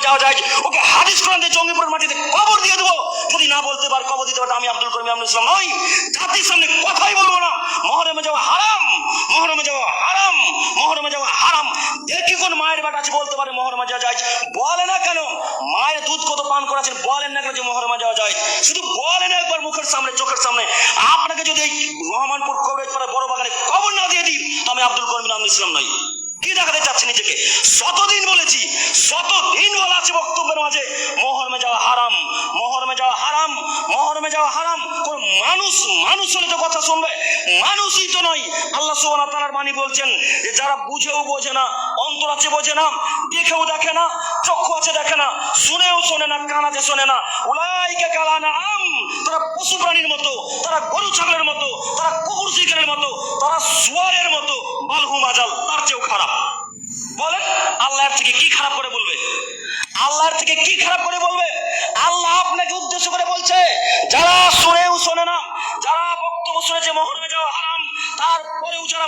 যাওয়া যায়, ওকে হাদিস কোরআন দিয়ে জঙ্গিপুরের মাটিতে কবর দিয়ে দেবো। যদি না বলতে পার কবর দিতে পারতো, আমি আব্দুল করিম আমিনুল ইসলাম নই, জাতির সামনে কথাই বলবো না। মহরমে যাওয়া হারাম, মহরমে যাওয়া হারাম, মহরমে যাওয়া হারাম। দেখি কোন মায়ের বাট আছে বলতে পারে মহরমে যাওয়া যায়? বলে না কেন? মায়ের দুধ কত পান করেছেন, বলেন না কেন যে মহরমে যাওয়া যায়? শুধু বলেন একবার মুখের সামনে, চোখের সামনে। আপনাকে যদি এই রহমানপুর কবরেজ পাড়া বড় বাগানে কবর না দিয়ে দিই, আমি আব্দুল করিম আমিনুল ইসলাম নই। কি দেখাতে চাচ্ছে নিজেকে? শতদিন বলেছি, শতদিন বলা আছে বক্তব্যের মাঝে, মহরমে যাওয়া হারাম, মহরমে যাওয়া হারাম, মহরমে যাওয়া হারাম। কোন মানুষ হলে তো কথা শুনবে, মানুষই তো নয়। আল্লাহ সুবহানাহু ওয়া তাআলার বাণী বলছেন যে যারা বুঝেও বোঝে না, অন্তর আছে বোঝে না, দেখেও দেখে না, চক্ষু আছে দেখে না, শুনেও শোনে না, কান আছে শোনে না, উলাইকা কাল আনআম, তারা পশু প্রাণীর মতো, তারা গরু ছাগলের মতো, তারা কুকুর শিকারের মতো, তারা শুয়োরের মতো, বালহুম আজাল, তার চেয়েও খারাপ। বলেন আল্লাহর থেকে কি খারাপ করে বলবে? আল্লাহর থেকে কি খারাপ করে বলবে? আল্লাহ আপনাকে উদ্দেশ্য করে বলছে, যারা শুনেও শোনে না, যারা বক্তব্য শুনেছে মহরমে যাওয়া হারাম, তারপরেও যারা